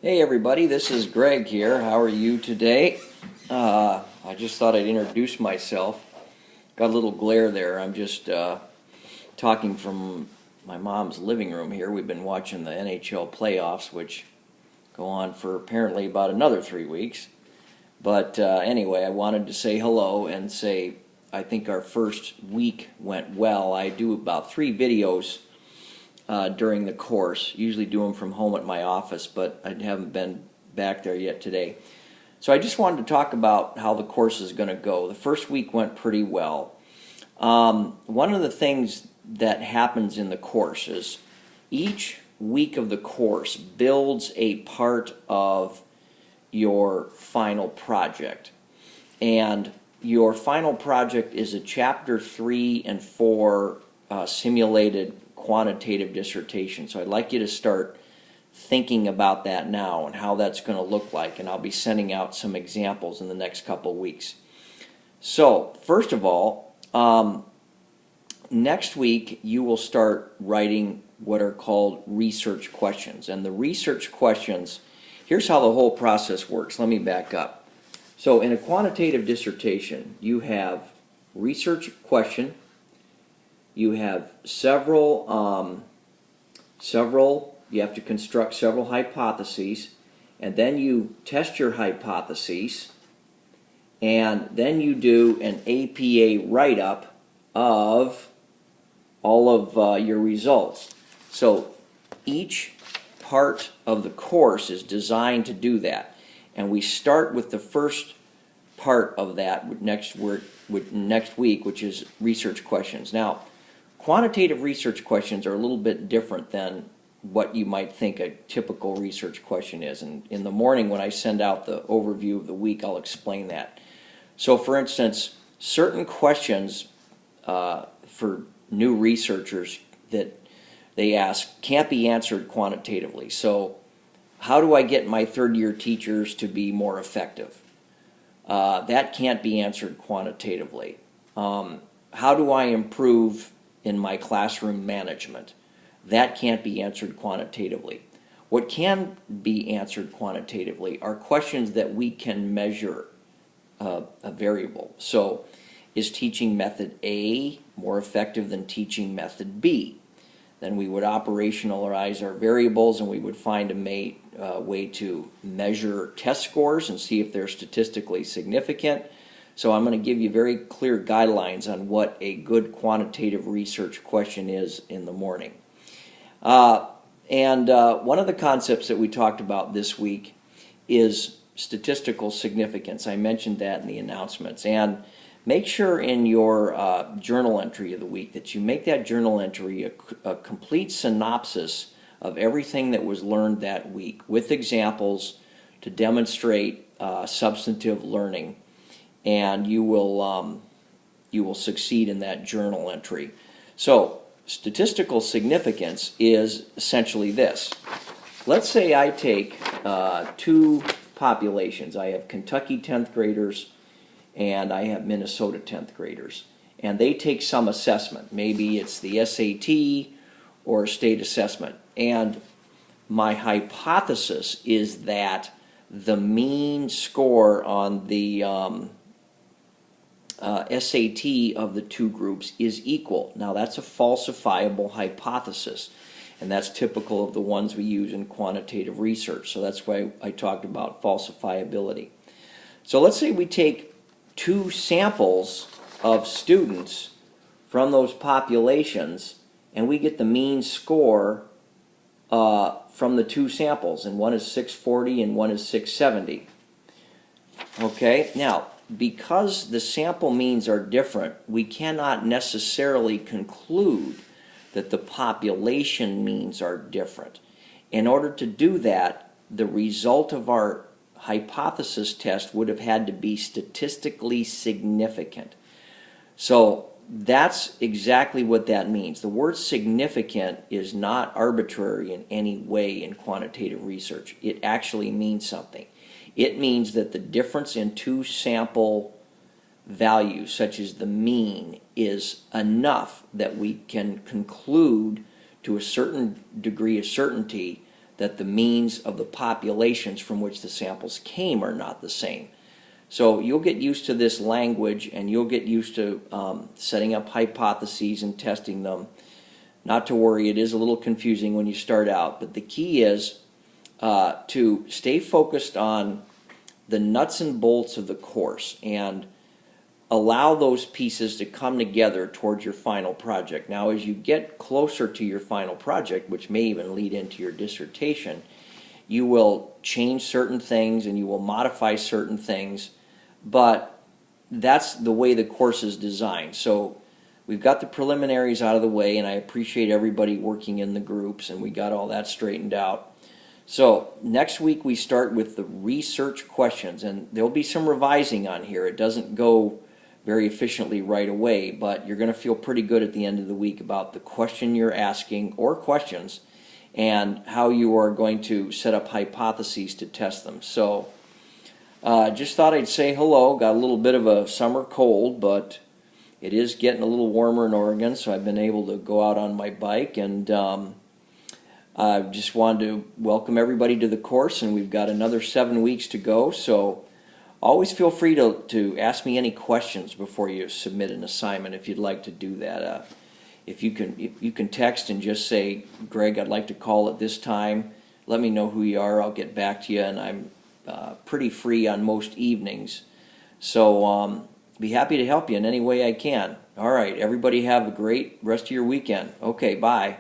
Hey everybody, this is Greg here. How are you today? I just thought I'd introduce myself. Got a little glare there. I'm just talking from my mom's living room here. We've been watching the NHL playoffs, which go on for apparently about another 3 weeks. But anyway, I wanted to say hello and say I think our first week went well. I do about 3 videos during the course. Usually do them from home at my office, but I haven't been back there yet today. So I just wanted to talk about how the course is going to go. The first week went pretty well. One of the things that happens in the course is each week of the course builds a part of your final project. And your final project is a chapter 3 and 4 simulated quantitative dissertation. So I'd like you to start thinking about that now and how that's going to look like, and I'll be sending out some examples in the next couple weeks. So first of all, next week you will start writing what are called research questions. And the research questions, here's how the whole process works. Let me back up. So in a quantitative dissertation, you have research question. You have several, you have to construct several hypotheses, and then you test your hypotheses, and then you do an APA write-up of all of your results. So each part of the course is designed to do that, and we start with the first part of that next week, which is research questions. Now, quantitative research questions are a little bit different than what you might think a typical research question is. And in the morning when I send out the overview of the week, I'll explain that. So for instance, certain questions for new researchers that they ask can't be answered quantitatively. So how do I get my third-year teachers to be more effective? That can't be answered quantitatively. How do I improve in my classroom management? That can't be answered quantitatively. What can be answered quantitatively are questions that we can measure a variable. So, is teaching method A more effective than teaching method B? Then we would operationalize our variables, and we would find a way to measure test scores and see if they're statistically significant. So I'm going to give you very clear guidelines on what a good quantitative research question is in the morning. One of the concepts that we talked about this week is statistical significance. I mentioned that in the announcements. And make sure in your journal entry of the week that you make that journal entry a complete synopsis of everything that was learned that week with examples to demonstrate substantive learning. And you will succeed in that journal entry. So statistical significance is essentially this. Let's say I take 2 populations. I have Kentucky 10th graders and I have Minnesota 10th graders. And they take some assessment. Maybe it's the SAT or a state assessment. And my hypothesis is that the mean score on the SAT of the 2 groups is equal. Now that's a falsifiable hypothesis, and that's typical of the ones we use in quantitative research. So that's why I talked about falsifiability. So let's say we take 2 samples of students from those populations, and we get the mean score from the 2 samples, and one is 640 and one is 670. Okay, now because the sample means are different, we cannot necessarily conclude that the population means are different. In order to do that, the result of our hypothesis test would have had to be statistically significant. So that's exactly what that means. The word significant is not arbitrary in any way in quantitative research. It actually means something. It means that the difference in 2 sample values, such as the mean, is enough that we can conclude to a certain degree of certainty that the means of the populations from which the samples came are not the same. So you'll get used to this language, and you'll get used to setting up hypotheses and testing them. Not to worry, it is a little confusing when you start out, but the key is to stay focused on the nuts and bolts of the course and allow those pieces to come together towards your final project. Now, as you get closer to your final project, which may even lead into your dissertation, you will change certain things and you will modify certain things, but that's the way the course is designed. So we've got the preliminaries out of the way, and I appreciate everybody working in the groups, and we got all that straightened out. So next week we start with the research questions, and there'll be some revising on here. It doesn't go very efficiently right away, but you're going to feel pretty good at the end of the week about the question you're asking, or questions, and how you are going to set up hypotheses to test them. So just thought I'd say hello. Got a little bit of a summer cold, but it is getting a little warmer in Oregon, so I've been able to go out on my bike, and I just wanted to welcome everybody to the course, and we've got another 7 weeks to go, so always feel free to ask me any questions before you submit an assignment if you'd like to do that. If you can text and just say, Greg, I'd like to call at this time. Let me know who you are. I'll get back to you, and I'm pretty free on most evenings. So be happy to help you in any way I can. All right, everybody have a great rest of your weekend. Okay, bye.